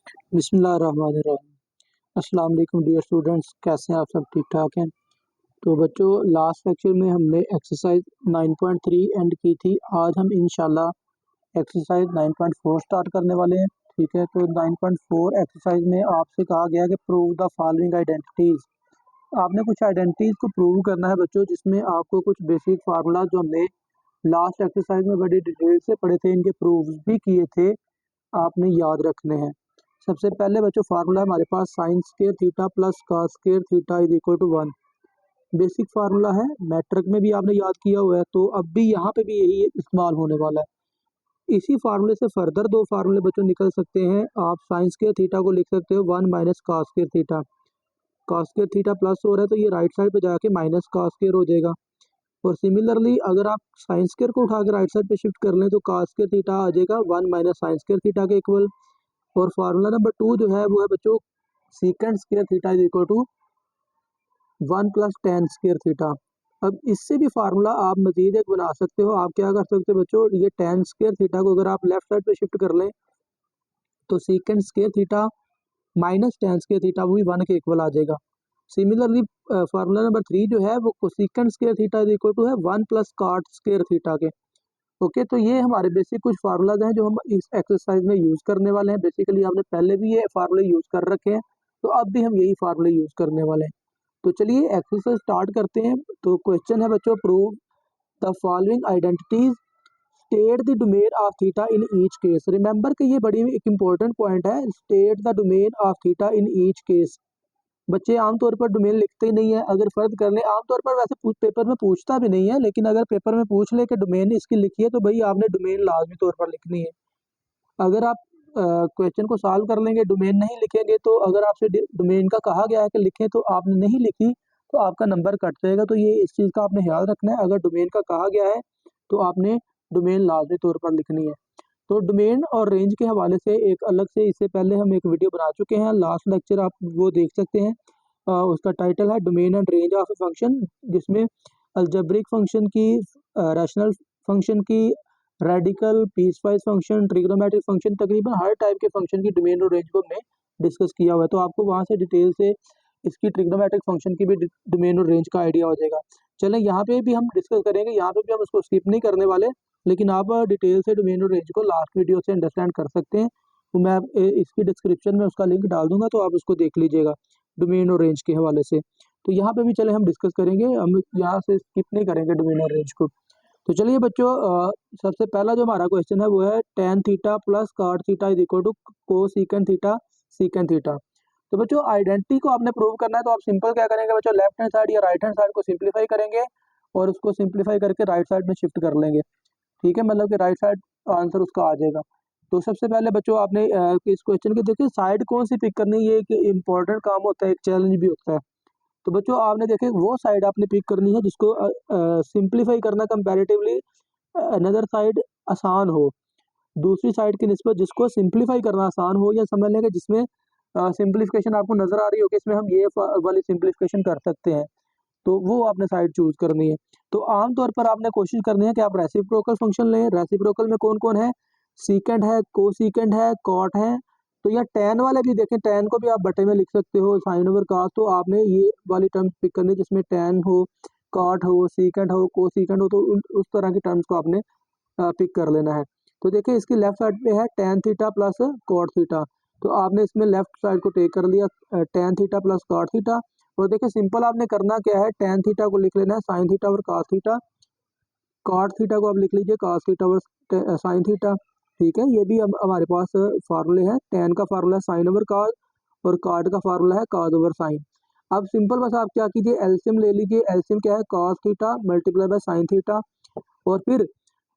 बिस्मिल्लाहिर्रहमानिर्रहीम। अस्सलाम वालेकुम डियर स्टूडेंट्स, कैसे हैं आप सब? ठीक ठाक हैं? तो बच्चों, लास्ट लेक्चर में हमने एक्सरसाइज 9.3 एंड की थी। आज हम इंशाल्लाह एक्सरसाइज 9.4 स्टार्ट करने वाले हैं। ठीक है, तो 9.4 एक्सरसाइज में आपसे कहा गया कि प्रूव द फॉलोइंग आइडेंटिटीज। आपने कुछ आइडेंटिटीज को प्रूव करना है बच्चों, जिसमें आपको कुछ बेसिक फार्मूला जो हमने लास्ट एक्सरसाइज में बड़ी डिटेल से पढ़े थे, इनके प्रूफ भी किए थे, आपने याद रखने हैं। सबसे पहले बच्चों फार्मूला हमारे पास sine square theta plus cos square theta is equal to 1। Basic formula है, मैट्रिक में भी आपने याद किया हुआ है, तो अब भी यहाँ पे भी यही इस्तेमाल होने वाला है। इसी फार्मूले से फर्दर दो फार्मूले बच्चों निकल सकते हैं। आप साइन स्क्वायर थीटा को लिख सकते हो 1 minus cos square theta. Cos square theta plus हो रहा है तो ये राइट साइड पे जाके माइनस कॉस स्क्वायर हो जाएगा। और सिमिलरली अगर आप साइन स्क्वायर को उठा के राइट साइड पे शिफ्ट कर लें तो कॉस स्क्वायर थीटा आ जाएगा 1 माइनस साइन स्क्वायर थीटा के इक्वल। और फार्मूला नंबर 2 जो है वो है बच्चों secant square theta is equal to 1 plus tan square theta. अब इससे भी फार्मूला आप मजीद एक बना सकते हो। आप क्या कर सकते हो बच्चों, ये टेन स्क्वायर थीटा को अगर आप लेफ्ट साइड पे शिफ्ट कर लें तो सीकेंड square theta minus tan square theta वो भी 1 के इक्वल आ जाएगा। सिमिलरली फार्मूला नंबर 3 जो है वो cosecant square theta is equal to है 1 प्लस कॉट स्क्वायर थीटा के। ओके, तो ये हमारे बेसिक कुछ फार्मूलाज हैं जो हम इस एक्सरसाइज में यूज करने वाले हैं। बेसिकली आपने पहले भी ये फार्मूले यूज कर रखे हैं, तो अब भी हम यही फार्मूले यूज करने वाले हैं। तो चलिए एक्सरसाइज स्टार्ट करते हैं। तो क्वेश्चन है बच्चों, prove the following identities, state the domain of theta in each case. Remember कि ये बड़ी एक इंपॉर्टेंट पॉइंट है, state the domain of theta in each case. बच्चे आमतौर पर डोमेन लिखते ही नहीं है। अगर फर्ज कर ले, आमतौर पर वैसे पेपर में पूछता भी नहीं है, लेकिन अगर पेपर में पूछ ले कि डोमेन इसकी लिखी है तो भाई आपने डोमेन लाजमी तौर पर लिखनी है। अगर आप क्वेश्चन को सॉल्व कर लेंगे, डोमेन नहीं लिखेंगे, तो अगर आपसे डोमेन का कहा गया है कि लिखें तो आपने नहीं लिखी तो आपका नंबर कट जाएगा। तो ये इस चीज़ का आपने ख्याल रखना है। अगर डोमेन का कहा गया है तो आपने डोमेन लाजमी तौर पर लिखनी है। तो डोमेन और रेंज के हवाले से एक अलग से इससे पहले हम एक वीडियो बना चुके हैं, लास्ट लेक्चर आप वो देख सकते हैं। उसका टाइटल है domain and range of a function, जिसमें अलजेब्रिक फंक्शन की, रैशनल फंक्शन की, radical, piecewise function, trigonometric function, तकरीबन हर टाइप के फंक्शन की डोमेन और रेंज को हमने डिस्कस किया हुआ है। तो आपको वहाँ से डिटेल से इसकी ट्रिग्नोमेट्रिक फंक्शन की भी डोमेन और रेंज का आइडिया हो जाएगा। चलें, यहाँ पे भी हम डिस्कस करेंगे, यहाँ पे भी हम उसको स्किप नहीं करने वाले, लेकिन आप डिटेल से डोमेन और रेंज को लास्ट वीडियो से अंडरस्टैंड कर सकते हैं। तो मैं इसकी डिस्क्रिप्शन में उसका लिंक डाल दूंगा, तो आप उसको देख लीजिएगा डोमेन और रेंज के हवाले से। तो यहाँ पे भी चले हम डिस्कस करेंगे, हम यहाँ से स्किप नहीं करेंगे डोमेन और रेंज को। तो चलिए बच्चों, सबसे पहला जो हमारा क्वेश्चन है वो है tan theta plus cot theta is equal to cosecant theta secant theta. तो बच्चों आइडेंटिटी को आपने प्रूव करना है, तो आप सिंपल क्या करेंगे बच्चों, लेफ्ट हैंड साइड या राइट हैंड साइड को सिंप्लीफाई करेंगे और उसको सिंप्लीफाई करके राइट साइड में शिफ्ट कर लेंगे। ठीक है, मतलब कि राइट साइड आंसर उसका आ जाएगा। तो सबसे पहले बच्चों आपने इस क्वेश्चन के देखिए साइड कौन सी पिक करनी है, ये एक इम्पॉर्टेंट काम होता है, एक चैलेंज भी होता है। तो बच्चों आपने देखे वो साइड आपने पिक करनी है जिसको सिंप्लीफाई करना कंपैरेटिवली अनदर साइड आसान हो, दूसरी साइड की निस्बत जिसको सिंप्लीफाई करना आसान हो, या समझ लेंगे जिसमें सिंप्लीफिकेशन आपको नजर आ रही हो कि इसमें हम ये वाली सिंप्लीफिकेशन कर सकते हैं, तो वो आपने साइड चूज करनी है। तो आमतौर पर आपने कोशिश करनी है कि आप रेसिप्रोकल फंक्शन लें। रेसिप्रोकल में कौन कौन है, सीकेंड है, कोसीकेंड है, कॉट है। तो या टैन वाले भी देखें, टैन को भी आप बटे में लिख सकते हो, साइन ओवर कॉस। तो आपने ये वाली टर्म पिक करनी है जिसमें टैन हो, कॉट हो, सीकेंड हो, कोसीकेंड हो, तो उस तरह की टर्म्स को आपने पिक कर लेना है। तो देखिए इसकी लेफ्ट साइड पे है tan theta plus cot theta, तो आपने इसमें लेफ्ट साइड को टेक कर लिया, tan theta plus cot theta. और देखिए सिंपल आपने करना क्या है, टैन थीटा को लिख लेना है साइन थीटा और कॉस थीटा, कॉट थीटा को आप लिख लीजिए कॉस थीटा और साइन थीटा। ठीक है, ये भी हमारे पास फार्मूले हैं। टैन का फार्मूला है साइन ओवर कॉस और कॉट का फार्मूला है कॉस ओवर साइन। अब सिंपल बस आप क्या कीजिए, एलसीएम ले लीजिए। एलसीएम क्या है, cos theta multiply by sine theta, और फिर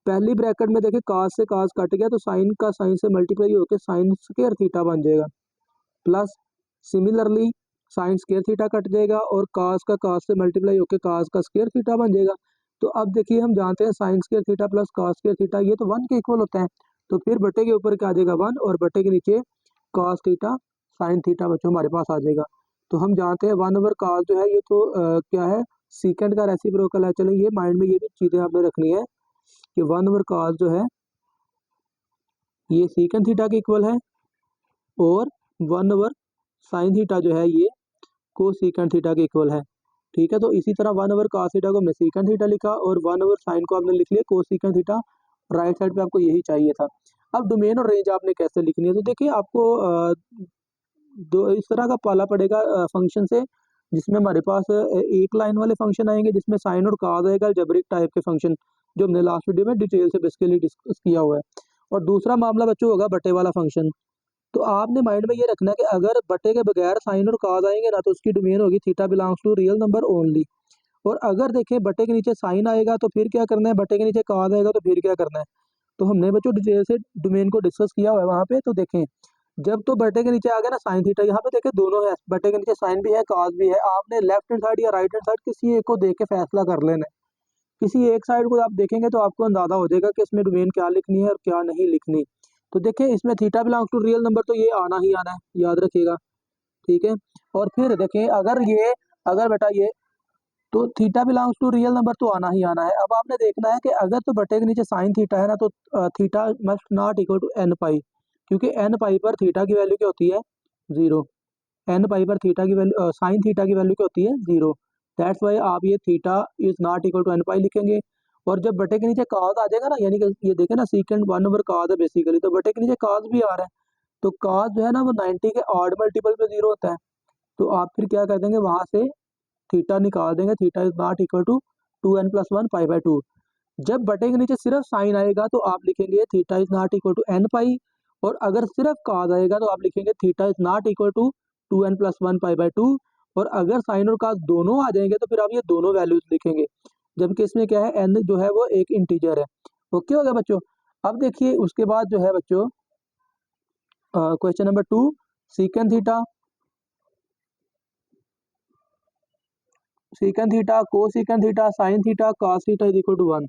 पहली ब्रैकेट में देखिए कॉस से कॉस कट गया तो साइन का साइन से मल्टीप्लाई होकर साइन स्क्वायर थीटा बन जाएगा, plus similarly sign square theta cut जाएगा और cos का cos से मल्टीप्लाई होकर cos का स्क्वायर थीटा बन जाएगा। तो अब देखिए हम जानते हैं sign square theta plus cos square theta ये तो 1 के इक्वल होता है। तो फिर बटे के ऊपर क्या आ जाएगा 1, और बटे के नीचे cos थीटा साइन थीटा बच्चों हमारे पास आ जाएगा। तो हम जानते हैं 1 ओवर cos जो है ये तो क्या है, सीकेंड का रेसिप्रोकल है। चलो ये माइंड में ये भी चीज़ें आपने रखनी है कि 1 ओवर cos जो है ये सीकेंड थीटा के इक्वल है, और 1 ओवर साइन थीटा जो है ये को सीकेंड थीटा के इक्वल है। ठीक है, तो इसी तरह 1 ओवर cos थीटा को हमने सीकेंड थीटा लिखा और 1 ओवर साइन को आपने लिख लिया को सीकेंड थीटा। राइट साइड पे आपको यही चाहिए था। अब डोमेन और रेंज आपने कैसे लिखनी है, तो देखिए आपको दो इस तरह का पाला पड़ेगा फंक्शन से, जिसमें हमारे पास एक लाइन वाले फंक्शन आएंगे जिसमें साइन और cos आएगा, अलजेब्रिक टाइप के फंक्शन जो हमने लास्ट वीडियो में डिटेल से बेसिकली डिस्कस किया हुआ है। और दूसरा मामला बच्चों होगा बटे वाला फंक्शन। तो आपने माइंड में ये रखना है कि अगर बटे के बगैर साइन और cos आएंगे ना, तो उसकी डोमेन होगी theta belongs to real number only. और अगर देखें बटे के नीचे साइन आएगा तो फिर क्या करना है, बटे के नीचे cos आएगा तो फिर क्या करना है। तो हमने बच्चों डिटेल से डोमेन को डिस्कस किया हुआ है वहाँ पे। तो देखें जब तो बटे के नीचे आ गया ना साइन थीटा, यहाँ पे देखें दोनों है, बटे के नीचे साइन भी है cos भी है। आपने लेफ्ट हैंड साइड या राइट हैंड साइड किसी एक को देख के फैसला कर लेना है। किसी एक साइड को आप देखेंगे तो आपको अंदाजा हो जाएगा कि इसमें डोमेन क्या लिखनी है और क्या नहीं लिखनी। तो देखिए इसमें theta belongs to real number तो ये आना ही आना है, याद रखिएगा। ठीक है, और फिर देखें अगर बेटा ये तो theta belongs to real number तो आना ही आना है। अब आपने देखना है कि अगर तो बटे के नीचे साइन थीटा है ना, तो theta must not equal to n pi, क्योंकि एन पाई पर थीटा की वैल्यू क्या होती है, जीरो। एन पाई पर थीटा की वैल्यू साइन थीटा की वैल्यू क्या होती है, जीरो। दैट्स वाई आप ये theta is not equal to n pi लिखेंगे। और जब बटे के नीचे cos आ जाएगा ना, यानी कि ये देखें ना सीकेंड 1 ओवर cos है बेसिकली, तो बटे के नीचे cos भी आ रहा है। तो cos जो है ना वो 90 के ऑड मल्टीपल पे जीरो होता है। तो आप फिर क्या कर देंगे, वहां से थीटा निकाल देंगे, theta is not equal to 2n+1 pi by 2। जब बटे के नीचे सिर्फ साइन आएगा तो आप लिखेंगे theta is not equal to n pi. और अगर सिर्फ cos आएगा तो आप लिखेंगे theta is not equal to 2n+1 pi by 2। और अगर साइन और cos दोनों आ जाएंगे तो फिर आप ये दोनों वैल्यूज लिखेंगे, जबकि इसमें क्या है, n जो है वो एक इंटीजर है। ओके हो गया बच्चों। अब देखिए उसके बाद जो है बच्चों question number 2, secant theta, secant theta, cosecant theta, sine theta, cos theta is equal to 1।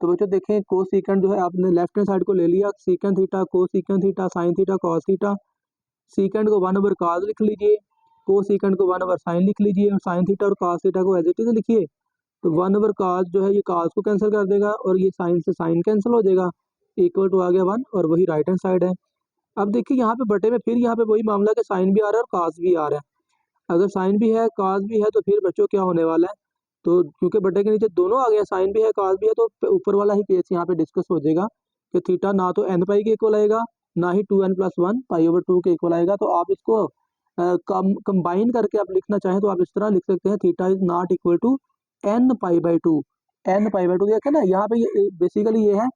तो बच्चों देखें को सीकेंड जो है आपने लेफ्ट हैंड साइड को ले लिया, सीकेंड theta, cosecant theta, sine theta, cos theta. सीकेंड को 1 ओवर cos लिख लीजिए, को सीकेंड को 1 ओवर साइन लिख लीजिए, और साइन थीटा और cos थीटा को एज इट इज लिखिए। तो 1 ओवर cos जो है ये cos को कैंसिल कर देगा और ये साइन से साइन कैंसिल हो जाएगा, इक्वल टू आ गया 1, और वही राइट हैंड साइड है। अब देखिए यहाँ पे बटे में फिर यहाँ पे वही मामला कि साइन भी आ रहा है और cos भी आ रहा है। अगर साइन भी है cos भी है तो फिर बच्चों क्या होने वाला है, तो क्योंकि बटे के नीचे दोनों आ गए, साइन भी है cos भी है, तो ऊपर वाला ही केस यहाँ पे डिस्कस हो जाएगा कि थीटा ना तो एन पाई के इक्वल आएगा, ना ही 2n+1 पाई ओवर 2 के इक्वल आएगा। तो आप इसको कंबाइन करके आप लिखना चाहें तो आप इस तरह लिख सकते हैं, theta is not equal to n pi by 2। N pi by 2 देखें ना यहाँ पे बेसिकली ये है,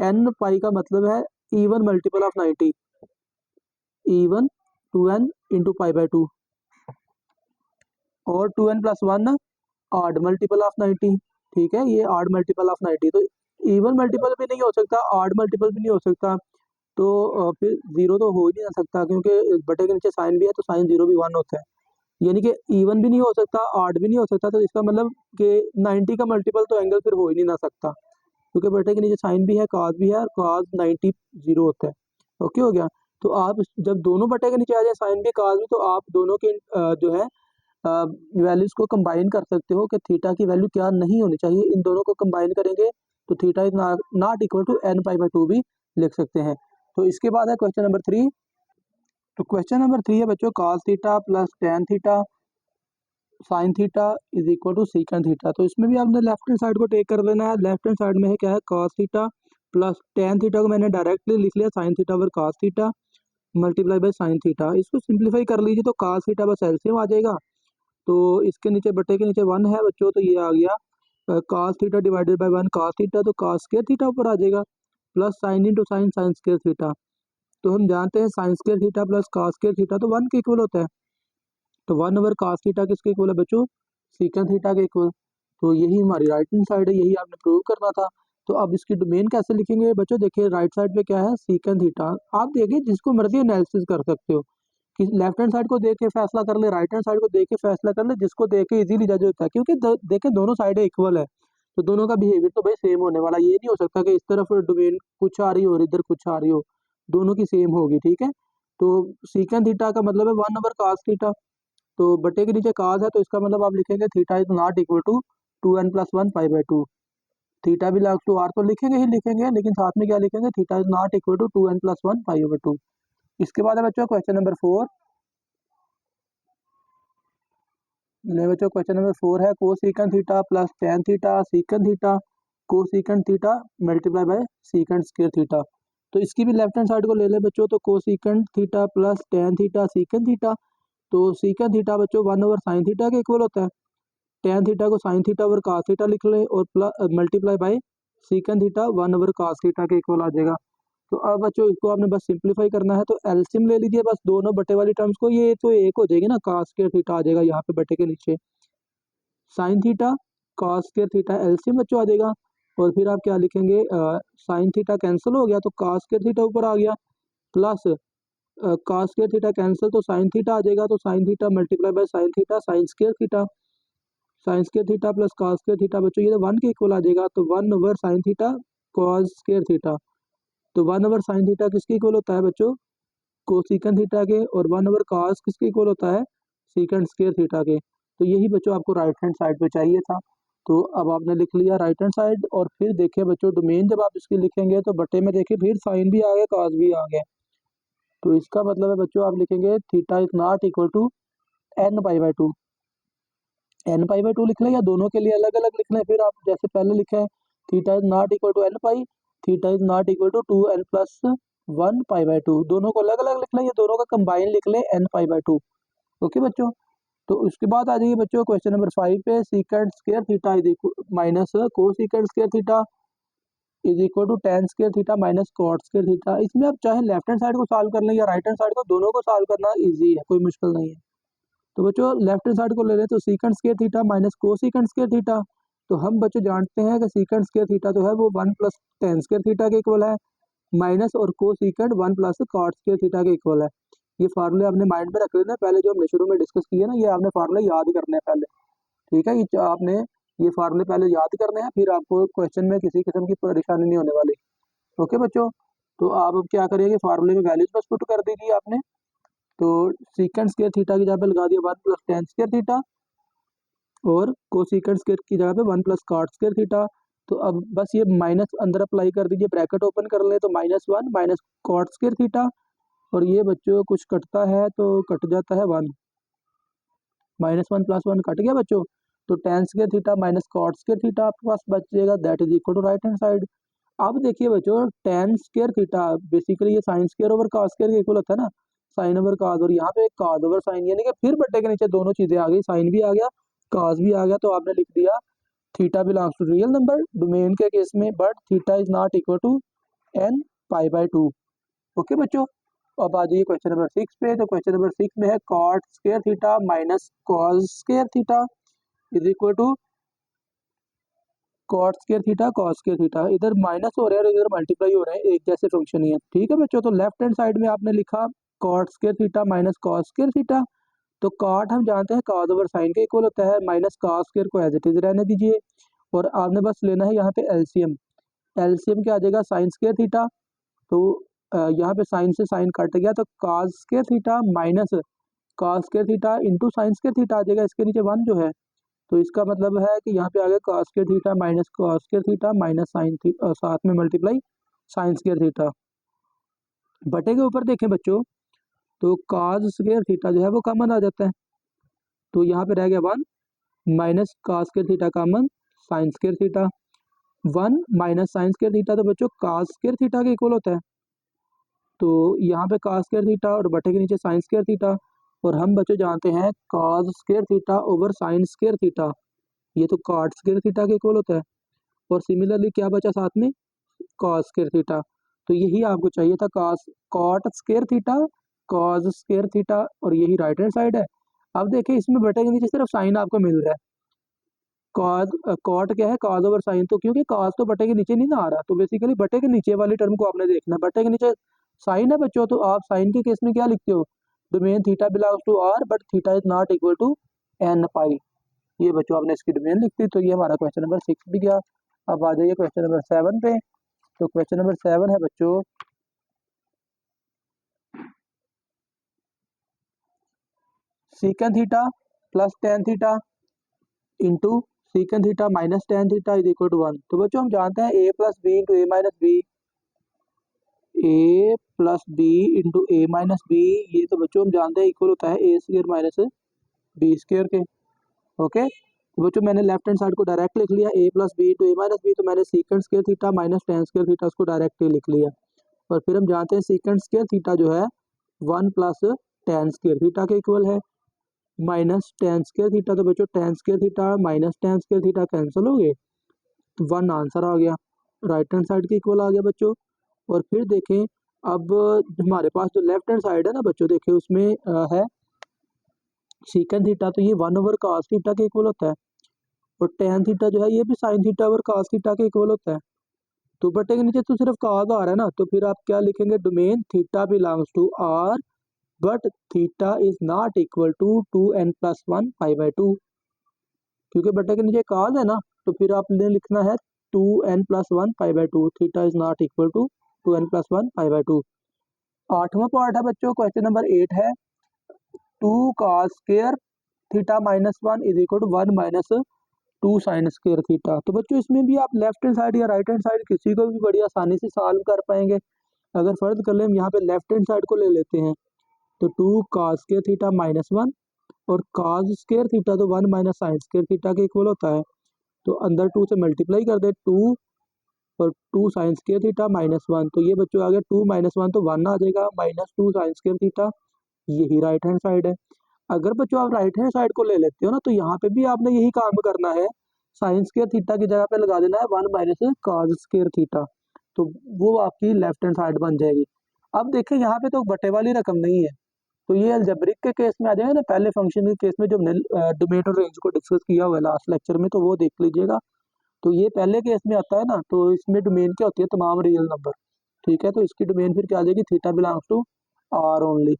एन पाई का मतलब है even multiple of 90, even 2n into pi by 2, और 2n+1 ऑड मल्टीपल ऑफ 90। ठीक है, ये ऑड मल्टीपल ऑफ 90, तो इवन मल्टीपल भी नहीं हो सकता, ऑड मल्टीपल भी नहीं हो सकता। तो फिर जीरो तो हो ही नहीं सकता, क्योंकि बटे के नीचे साइन भी है तो साइन जीरो भी 1 होता है। यानी कि इवन भी नहीं हो सकता, ऑड भी नहीं हो सकता, तो इसका मतलब कि 90 का मल्टीपल तो एंगल फिर हो ही नहीं ना सकता, क्योंकि बटे के नीचे साइन भी है cos भी है, और cos 90 जीरो होता है। ओके हो गया। तो आप जब दोनों बटे के नीचे आ जाए साइन भी cos भी, तो आप दोनों के जो है वैल्यूज को कंबाइन कर सकते हो कि थीटा की वैल्यू क्या नहीं होनी चाहिए। इन दोनों को कंबाइन करेंगे तो theta is not equal to n pi by 2 भी लिख सकते हैं। तो इसके बाद है क्वेश्चन नंबर 3। तो क्वेश्चन नंबर 3 है बच्चों, cos theta plus tan theta sine theta is equal to secant theta. तो इसमें भी आपने लेफ्ट हैंड साइड को टेक कर लेना है। लेफ्ट हैंड साइड में है क्या है, cos theta plus tan theta को मैंने डायरेक्टली लिख लिया sign theta over cos theta multiply by sine theta. इसको सिंप्लीफाई कर लीजिए तो cos थीटा बस एलसीएम आ जाएगा। तो इसके नीचे बटे के नीचे 1 है बच्चों, तो ये आ गया cos theta divided by 1 cos theta, तो cos स्क्वायर थीटा ऊपर आ जाएगा, plus sine into sine sign square theta. तो हम जानते हैं sign square theta plus cos square theta तो 1 के इक्वल होता है। तो 1 ओवर cos थीटा किसके इक्वल है बच्चों, सीकेंड थीटा के इक्वल। तो यही हमारी राइट हैंड साइड है, यही आपने प्रूव करना था। तो अब इसकी डोमेन कैसे लिखेंगे बच्चों, देखिए राइट साइड पे क्या है, सीकेंड थीटा। आप देखिए जिसको मर्जी एनालिसिस कर सकते हो, कि लेफ्ट हैंड साइड को देख के फैसला कर ले, राइट हैंड साइड को देख के फैसला कर ले, जिसको देख के इजीली जज होता है, क्योंकि देखें दोनों साइडें इक्वल है, तो दोनों का बिहेवियर तो भाई सेम होने वाला। ये नहीं हो सकता कि इस तरफ डोमेन कुछ आ रही हो और इधर कुछ आ रही हो, दोनों की सेम होगी। ठीक है, तो सीकेंड थीटा का मतलब है 1 ओवर cos थीटा। तो बटे के नीचे cos है, तो इसका मतलब आप लिखेंगे theta is not equal to 2n+1 pi by 2। Theta भी बिलोंग्स टू आर तो लिखेंगे ही लिखेंगे, लेकिन साथ में क्या लिखेंगे, theta is not equal to 2n+1 pi over 2। इसके बाद है बच्चों क्वेश्चन नंबर 4। नहीं बच्चों, क्वेश्चन नंबर 4 है cosecant theta plus tan theta secant theta cosecant theta multiply by secant square theta. तो इसकी भी लेफ्ट हैंड साइड को ले ले बच्चों, तो cosecant theta plus tan theta secant theta. तो सीकंड थीटा बच्चों 1/sin थीटा के इक्वल होता है। टेन थीटा को sine theta over cos theta लिख ले और plus multiply by secant theta 1/cos theta के इक्वल आ जाएगा। तो अब बच्चों इसको आपने बस सिंपलीफाई करना है, तो एलसीएम ले लीजिए बस दोनों बटे वाली टर्म्स को, ये तो एक हो जाएगी ना, cos स्क्वायर थीटा आ जाएगा यहाँ पे बटे के नीचे, sign theta cos square theta LCM बच्चों आ जाएगा। और फिर आप क्या लिखेंगे, साइन थीटा कैंसिल हो गया तो cos स्क्वायर थीटा ऊपर आ गया, plus cos square theta cancel तो साइन थीटा आ जाएगा, तो sine theta multiply by sine theta sine square theta, sign square theta plus cos square theta बच्चों ये तो 1 के इक्वल आ जाएगा, तो 1/sin theta cos square theta. तो 1/sin थीटा किसके इक्वल होता है बच्चों, कोसिकन थीटा के, और 1/cos किसके इक्वल होता है, सीकंड स्क्वायर थीटा के। तो यही बच्चों आपको राइट हैंड साइड पे चाहिए था। तो अब आपने लिख लिया राइट हैंड साइड, और फिर देखिए बच्चों डोमेन जब आप इसकी लिखेंगे तो बटे में देखिए फिर साइन भी आ गया cos भी आ गया। तो इसका मतलब है बच्चों आप लिखेंगे theta is not equal to n π/2, n π/2 लिख लें या दोनों के लिए अलग अलग लिख लें। फिर आप जैसे पहले लिखे theta is not equal to n pi, theta is not equal to 2n+1π/2, दोनों को अलग अलग लिख लें, ये दोनों का कंबाइन लिख लें n π/2। ओके बच्चों, तो उसके बाद आ जाइए बच्चों क्वेश्चन नंबर 5 पे, secant square theta is minus cosecant square theta is equal to tan square theta minus cot square theta. इसमें आप चाहे लेफ्ट हैंड साइड को सॉल्व कर लें या राइट हैंड साइड को, दोनों को सॉल्व करना ईजी है, कोई मुश्किल नहीं है। तो बच्चों लेफ्ट हैंड साइड को ले लें, तो secant square theta minus cosecant square theta. तो हम बच्चों जानते हैं कि सीकंड स्क्वायर थीटा जो है वो 1+tan स्क्वायर थीटा के इक्वल है, माइनस और कोसेकंड 1+cot स्क्वायर थीटा के इक्वल है। ये फार्मूले आपने माइंड में रख लेना, पहले जो हमने शुरू में डिस्कस किया ना, ये आपने फार्मूले याद करने हैं पहले, ठीक है। ये आपने ये फार्मूले पहले याद करने हैं, फिर आपको क्वेश्चन में किसी किस्म की परेशानी नहीं होने वाली। ओके बच्चों, तो आप अब क्या करिए, फार्मूले में वैल्यूज बस पुट कर दीजिए आपने। तो सीकंड स्क्वायर थीटा की जगह पे लगा दिया 1+tan स्क्वायर थीटा, और कोसेकंड स्क्वायर की जगह पे 1+cot स्क्वायर थीटा। तो अब बस ये माइनस अंदर अप्लाई कर दीजिए, ब्रैकेट ओपन कर ले, तो -1 माइनस कॉट स्क्वायर थीटा, और ये बच्चों कुछ कटता है तो कट जाता है 1, -1 + 1 कट गया बच्चों। तो tan square theta minus cot square theta आपके पास बच जाएगा, that is equal to right hand side. अब देखिए बच्चों tan स्क्वायर थीटा बेसिकली ये sine square over cos square के इक्वल होता है ना, साइन ओवर cos, और यहाँ पे cos ओवर साइन, यानी कि फिर बट्टे के नीचे दोनों चीजें आ गई, साइन भी आ गया cos भी आ गया। तो आपने लिख दिया theta belongs to real number domain के केस में, but theta is not equal to n π/2। Okay बच्चों, अब आ जाइए क्वेश्चन नंबर 6 पे। तो क्वेश्चन नंबर 6 में है cot square theta minus cos square theta is equal to cot square theta cos square theta. इधर माइनस हो रहा है और इधर मल्टीप्लाई हो रहे हैं, एक जैसे फंक्शन ही है, ठीक है बच्चों। तो लेफ्ट हैंड साइड में आपने लिखा cot square theta minus cos square theta. तो cot हम जानते हैं cos ओवर साइन के इक्वल होता है, माइनस cos स्क्वायर को एज इट इज रहने दीजिए, और आपने बस लेना है यहाँ पे एलसीएम। एलसीएम क्या आ जाएगा, साइन स्क्वायर थीटा। तो यहाँ पे साइन से साइन कट गया, तो cos square theta minus cos square theta into sine square theta आ जाएगा, इसके नीचे 1 जो है। तो इसका मतलब है कि यहाँ पे आ गया cos square theta minus cos square theta minus sine theta, साथ में मल्टीप्लाई साइन स्क्वायर थीटा। बटे के ऊपर देखें बच्चों, तो cos स्क्वायर थीटा जो है वो कॉमन आ जाता है, तो यहाँ पे रह गया 1 minus cos square theta common, sign square theta, 1 minus sine square theta, तो बच्चों cos स्क्वायर थीटा के इक्वल होता है। तो यहाँ पे cos स्क्वायर थीटा और बटे के नीचे साइन स्क्वायर थीटा, और हम बच्चों जानते हैं cos square theta over sign square theta, ये तो cot स्क्वायर थीटा के इक्वल होता है। और सिमिलरली क्या बचा साथ में, cos स्क्वायर थीटा। तो यही आपको चाहिए था, cot square theta cos square theta, और यही राइट हैंड साइड है। अब देखिए इसमें बटे के नीचे सिर्फ साइन आपको मिल रहा है, कॉट क्या है, cos ओवर साइन, तो क्योंकि cos तो बटे के नीचे नहीं ना आ रहा, तो बेसिकली बटे के नीचे वाली टर्म को आपने देखना है। बटे के नीचे साइन है बच्चों, तो आप साइन के केस में क्या लिखते हो, domain theta belongs to R but theta is not equal to n π। ये बच्चों आपने इसकी डोमेन लिख दी। तो ये हमारा क्वेश्चन नंबर 6 भी गया। अब आ जाइए क्वेश्चन नंबर 7 पे। तो क्वेश्चन नंबर 7 है बच्चों, secant theta plus tan theta into secant theta minus tan theta is equal to 1। तो बच्चों हम जानते हैं a plus b into a minus b, a plus b into a minus b, ये तो बच्चों हम जानते हैं इक्वल होता है a square minus b square के। ओके, तो बच्चों मैंने लेफ्ट हैंड साइड को डायरेक्ट लिख लिया a plus b to a minus B, तो मैंने सीकेंड square theta minus tan square theta उसको डायरेक्टली लिख लिया। और फिर हम जानते हैं सीकेंड स्क्वायर थीटा जो है 1 प्लस टेन स्क्वायर थीटा के इक्वल है, माइनस टेन स्क्वायर थीटा, तो बच्चों ten square theta minus tan square theta cancel हो गए, तो 1 आंसर आ गया, राइट हैंड साइड के इक्वल आ गया बच्चों। और फिर देखें अब हमारे पास जो लेफ्ट हैंड साइड है ना बच्चों, देखिए उसमें है सीकेंड थीटा, तो ये 1 ओवर cos थीटा के इक्वल होता है, और टेन थीटा जो है ये भी sign theta over cos theta के इक्वल होता है। तो बटे के नीचे तो सिर्फ cos आ रहा है ना, तो फिर आप क्या लिखेंगे, domain theta belongs to r but theta is not equal to 2n+1 π/2, क्योंकि बटे के नीचे cos है ना, तो फिर आपने लिखना है 2n+1 π/2, theta is not equal to 2n+1 π/2। आठवां पार्ट है बच्चों, क्वेश्चन नंबर 8 है 2 cos square theta minus 1 is equal to 1 minus 2 sine square theta. तो बच्चों इसमें भी आप लेफ्ट हैंड साइड या राइट हैंड साइड किसी को भी बड़ी आसानी से सॉल्व कर पाएंगे। अगर फर्ज कर ले हम यहाँ पे लेफ्ट हैंड साइड को ले लेते हैं, तो 2 cos स्क्वायर थीटा माइनस 1 और cos स्क्वायर थीटा तो 1 माइनस साइन स्क्वायर थीटा के इक्वल होता है, तो अंदर 2 से मल्टीप्लाई कर दे 2 और 2 साइन स्क्वायर थीटा माइनस 1, तो ये बच्चों आ गया 2 माइनस 1 तो 1 आ जाएगा, माइनस 2 साइन स्क्वायर थीटा, यही राइट हैंड साइड है। अगर बच्चों आप राइट हैंड साइड को ले लेते हो ना, तो यहाँ पे भी आपने यही काम करना है, साइन स्क्वायर थीटा की जगह पे लगा देना है 1 माइनस cos स्क्वायर थीटा, तो वो आपकी लेफ्ट हैंड साइड बन जाएगी। अब देखें यहाँ पे तो बटे वाली रकम नहीं है, तो ये अलजेब्रिक के केस में आ जाएगा ना, पहले फंक्शन के केस में जो हमने डोमेन और रेंज को डिस्कस किया हुआ है लास्ट लेक्चर में, तो वो देख लीजिएगा। तो ये पहले केस में आता है ना, तो इसमें डोमेन क्या होती है, तमाम रियल नंबर, ठीक है, तो इसकी डोमेन फिर क्या आ जाएगी, theta belongs to R only.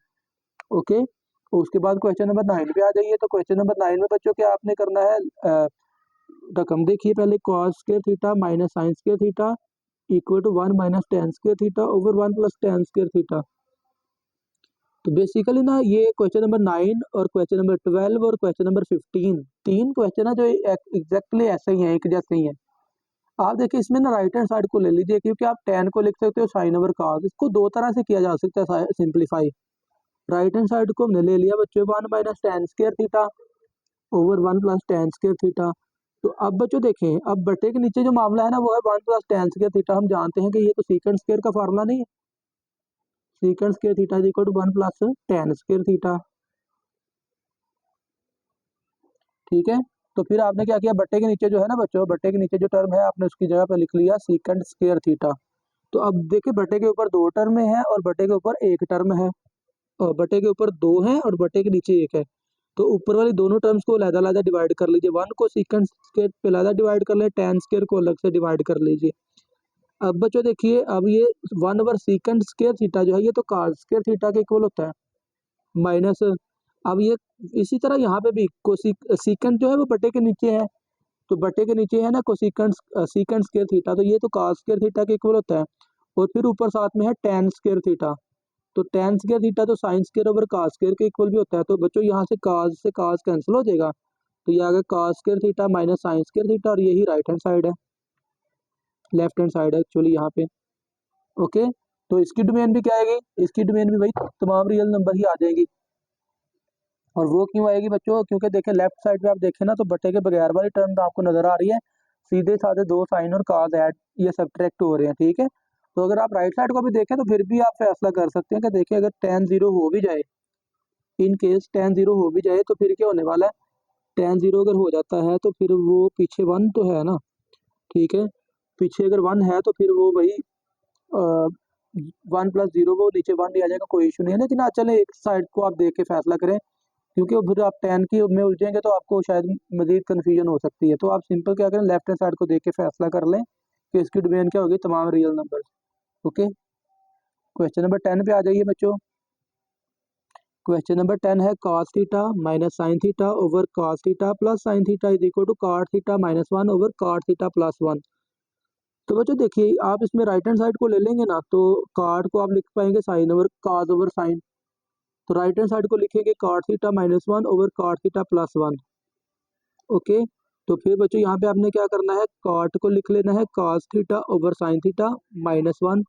Okay, उसके बाद क्वेश्चन नंबर 9 पे आ जाइए। तो क्वेश्चन नंबर 9 में बच्चों क्या आपने करना है, रकम देखिए पहले, cos square theta minus sine square theta equal to 1 minus tan square theta over 1 plus tan square theta. तो बेसिकली ना ये क्वेश्चन नंबर 9 और क्वेश्चन नंबर 12 और क्वेश्चन नंबर 15 तीन क्वेश्चन है जो एग्जैक्टली ऐसे ही हैं, एक जैसे ही हैं। आप देखिए इसमें ना राइट हैंड साइड को ले लीजिए, क्योंकि आप टेन को लिख सकते हो साइन ओवर cos, इसको दो तरह से किया जा सकता है सिंप्लीफाई। राइट हैंड साइड को हमने ले लिया बच्चों 1 minus tan square theta over 1 plus tan square theta. तो अब बच्चों देखें, अब बटे के नीचे जो मामला है ना वो है 1 प्लस टेन स्क्वायर थीटा, हम जानते हैं कि ये तो सीकेंड स्क्वायर का फार्मूला नहीं है, secant square theta is equal to 1 plus tan square theta, ठीक है। तो फिर आपने क्या किया, बट्टे के नीचे जो है ना बच्चों, बट्टे के नीचे जो टर्म है आपने उसकी जगह पे लिख लिया सीकेंड स्क्वायर थीटा। तो अब देखिए बट्टे के ऊपर दो टर्म है और बट्टे के ऊपर एक टर्म है, और बट्टे के ऊपर दो है और बट्टे के नीचे एक है। तो ऊपर वाली दोनों टर्म्स को अलग-अलग डिवाइड कर लीजिए, 1 को सीकेंड स्क्वायर पे अलग डिवाइड कर ले, tan स्क्वायर को अलग से डिवाइड कर लीजिए। अब बच्चों देखिए, अब ये 1 ओवर सीकेंड स्क्वायर थीटा जो है ये तो cos स्क्वायर थीटा के इक्वल होता है, माइनस, अब ये इसी तरह यहाँ पे भी सीकेंड जो है वो बटे के नीचे है, तो बटे के नीचे है ना कोसिकेंड सीकेंड स्क्वायर थीटा, तो ये तो cos स्क्वायर थीटा के इक्वल होता है, और फिर ऊपर साथ में है tan स्क्वायर थीटा, तो tan स्क्वायर थीटा तो sign square over cos square के इक्वल भी होता है। तो बच्चों यहाँ से cos से cos कैंसिल हो जाएगा, तो ये आ गया cos square theta minus sine square theta, और यही राइट हैंड साइड है, लेफ्ट हैंड साइड है एक्चुअली यहाँ पे। ओके, तो इसकी डोमेन भी क्या आएगी, इसकी डोमेन भी भाई तमाम रियल नंबर ही आ जाएगी। और वो क्यों आएगी बच्चों, क्योंकि देखें लेफ्ट साइड पे आप देखें ना, तो बटे के बगैर वाली टर्म तो आपको नजर आ रही है, सीधे साधे दो साइन और cos ऐड ये सब्ट्रैक्ट हो रहे हैं, ठीक है। तो अगर आप राइट साइड को भी देखें तो फिर भी आप फैसला कर सकते हैं कि देखिए अगर tan 0 हो भी जाए, इन केस tan 0 हो भी जाए तो फिर क्या होने वाला है, tan 0 अगर हो जाता है तो फिर वो पीछे 1 तो है ना, ठीक है, पीछे अगर 1 है तो फिर वो भाई 1 प्लस 0 वो नीचे 1 ही आ जाएगा, कोई इशू नहीं है। लेकिन चले एक साइड को आप देख के फैसला करें, क्योंकि फिर आप tan की में उलझेंगे तो आपको शायद मजीद कन्फ्यूजन हो सकती है। तो आप सिंपल क्या करें, लेफ्ट हैंड साइड को देख के फैसला कर लें कि इसकी डोमेन क्या होगी, तमाम real number. Okay, question number 10 पे आ जाइए बच्चों। क्वेश्चन नंबर 10 है cos theta minus sine theta over cos theta plus sine theta is equal to cot theta minus 1 over cot theta plus 1। तो बच्चों देखिए आप इसमें राइट हैंड साइड को ले लेंगे ना, तो cot को आप लिख पाएंगे sine over cos over sine, तो राइट हैंड साइड को लिखेंगे cot theta minus 1 over cot theta plus 1। Okay, तो फिर बच्चों यहाँ पे आपने क्या करना है, cot को लिख लेना है cos theta over sine theta minus 1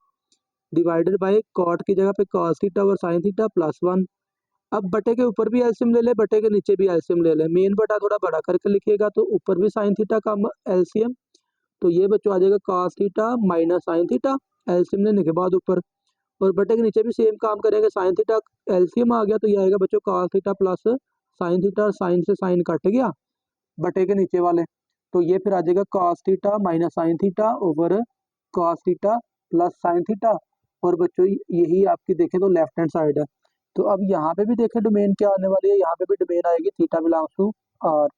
divided by cot की जगह पे cos theta over sine theta plus 1। अब बटे के ऊपर भी एलसीएम ले ले, बटे के नीचे भी एलसीएम ले ले। मेन बटा थोड़ा बड़ा करके लिखिएगा तो ऊपर भी साइन थीटा का एलसीएम, तो ये बच्चों आ जाएगा cos theta minus sine theta LCM लेने के बाद ऊपर, और बटे के नीचे भी सेम काम करेंगे। साइन थीटा एलसीएम आ गया तो ये आएगा बच्चों cos theta plus sine theta, और साइन से साइन कट गया बटे के नीचे वाले, तो ये फिर आ जाएगा cos theta minus sine theta over cos theta plus sine theta. और बच्चों यही आपकी देखें तो लेफ्ट हैंड साइड है। तो अब यहाँ पे भी देखें डोमेन क्या आने वाली है, यहाँ पे भी डोमेन आएगी थीटा बिलोंग्स टू आर,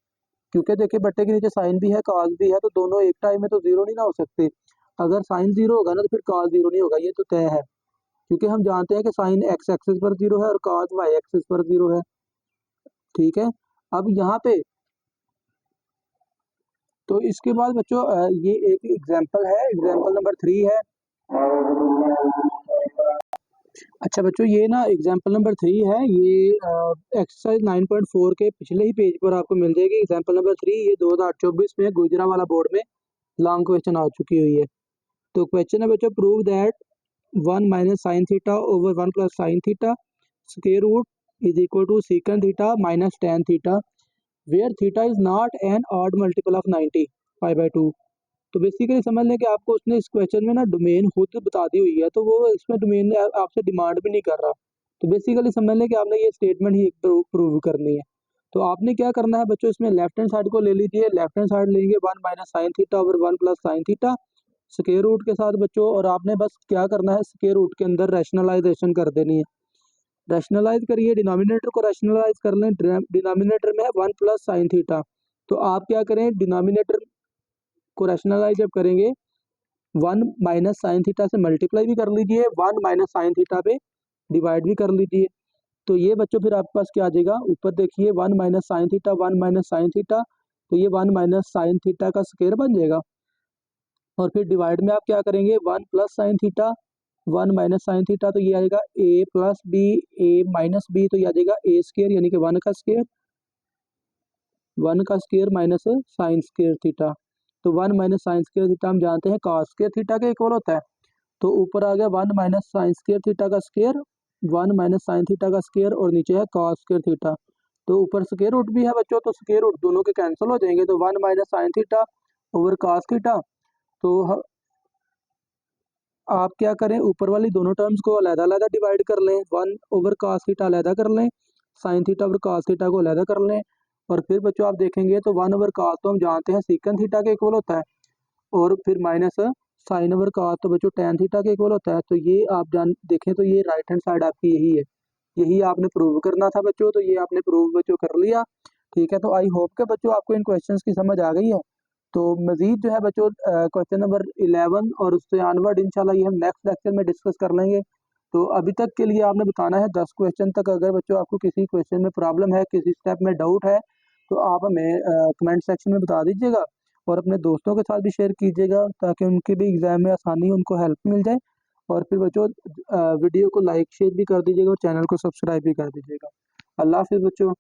क्योंकि देखिए बट्टे के नीचे साइन भी है cos भी है, तो दोनों एक टाइम में तो जीरो नहीं ना हो सकते। अगर साइन जीरो होगा ना तो फिर cos जीरो नहीं होगा, ये तो तय है, क्योंकि हम जानते हैं कि साइन एक्स एक्सिस पर जीरो है और cos वाई एक्सिस पर जीरो है। ठीक है, अब यहाँ पे तो इसके बाद बच्चों ये एक एग्जाम्पल है, एग्जाम्पल नंबर 3 है। अच्छा बच्चों ये ना एग्जाम्पल नंबर 3 है, ये एक्सरसाइज 9.4 के पिछले ही पेज पर आपको मिल जाएगी। एग्जाम्पल नंबर 3 ये 2024 में गुजरावाला बोर्ड में लॉन्ग क्वेश्चन आ चुकी हुई है। तो क्वेश्चन है बच्चों, prove that 1 minus sine theta over 1 plus sine theta square root is equal to secant theta minus tan theta where theta is not an odd multiple of 90 π/2। तो basically समझ लें कि आपको उसने इस क्वेश्चन में ना डोमेन खुद बता दी हुई है, तो वो इसमें डोमेन आपसे डिमांड भी नहीं कर रहा। तो बेसिकली समझ लें कि आपने ये स्टेटमेंट ही प्रूव करनी है। तो आपने क्या करना है बच्चों, इसमें लेफ्ट हैंड साइड को ले लीजिए, लेफ्ट हैंड साइड लेंगे 1 minus sine theta over 1 plus sine theta square root के साथ बच्चों, और आपने बस क्या करना है स्क्वायर रूट के अंदर रैशनलाइजेशन कर देनी है। रैशनलाइज करिए, डिनोमिनेटर को रैशनलाइज कर लें, डिनोमिनेटर में है 1 प्लस साइन थीटा, तो आप क्या करें डिनोमिनेटर को रैशनलाइज जब करेंगे 1 माइनस साइन थीटा से मल्टीप्लाई भी कर लीजिए, 1 माइनस साइन थीटा पे डिवाइड भी कर लीजिए। तो ये बच्चों फिर आपके पास क्या आ जाएगा, ऊपर देखिए 1 minus sine theta 1 minus sine theta, तो ये 1 माइनस साइन थीटा का स्क्वायर बन जाएगा। और फिर डिवाइड में आप क्या करेंगे 1 plus sine theta 1 minus sine theta, तो ये आएगा a plus B a minus B, तो ये आ जाएगा a स्क्वायर यानी कि 1 का स्क्वायर, 1 का square minus sine square theta. तो 1 माइनस साइन स्क्वायर थीटा हम जानते हैं cos स्क्वायर थीटा के इक्वल होता है। तो ऊपर आ गया 1 माइनस साइन स्क्वायर थीटा का स्क्वायर, 1 माइनस साइन थीटा का स्क्वायर, और नीचे है cos स्क्वायर थीटा। तो ऊपर स्क्वायर रूट भी है बच्चों, तो स्क्वायर रूट दोनों के कैंसिल हो जाएंगे, तो 1 minus sine theta over cos theta. तो आप क्या करें ऊपर वाली दोनों टर्म्स को अलग-अलग डिवाइड कर लें, 1 ओवर cos थीटा अलग कर लें, sign theta over cos theta को अलग कर लें, और फिर बच्चों आप देखेंगे तो 1 ओवर cos तो हम जानते हैं सीकन थीटा के इक्वल होता है, और फिर माइनस साइन ओवर cos तो बच्चों tan थीटा के इक्वल होता है। तो ये आप जान देखें तो ये राइट हैंड साइड आपकी यही है, यही आपने प्रूव करना था बच्चों, तो ये आपने प्रूव बच्चों कर लिया। ठीक है, तो आई होप के बच्चों आपको इन क्वेश्चंस की समझ आ गई है। तो मज़ीद जो है बच्चों क्वेश्चन नंबर 11 और उससे ऑनवर्ड इंशाल्लाह ये हम नेक्स्ट लेक्चर में डिस्कस कर लेंगे। तो अभी तक के लिए आपने बताना है 10 क्वेश्चन तक। अगर बच्चों आपको किसी क्वेश्चन में प्रॉब्लम है, किसी स्टेप में डाउट है, तो आप हमें कमेंट सेक्शन में बता दीजिएगा, और अपने दोस्तों के साथ भी शेयर कीजिएगा ताकि उनके भी एग्ज़ाम में आसानी उनको हेल्प मिल जाए। और फिर बच्चों वीडियो को लाइक शेयर भी कर दीजिएगा और चैनल को सब्सक्राइब भी कर दीजिएगा। अल्लाह हाफिज़ बच्चों।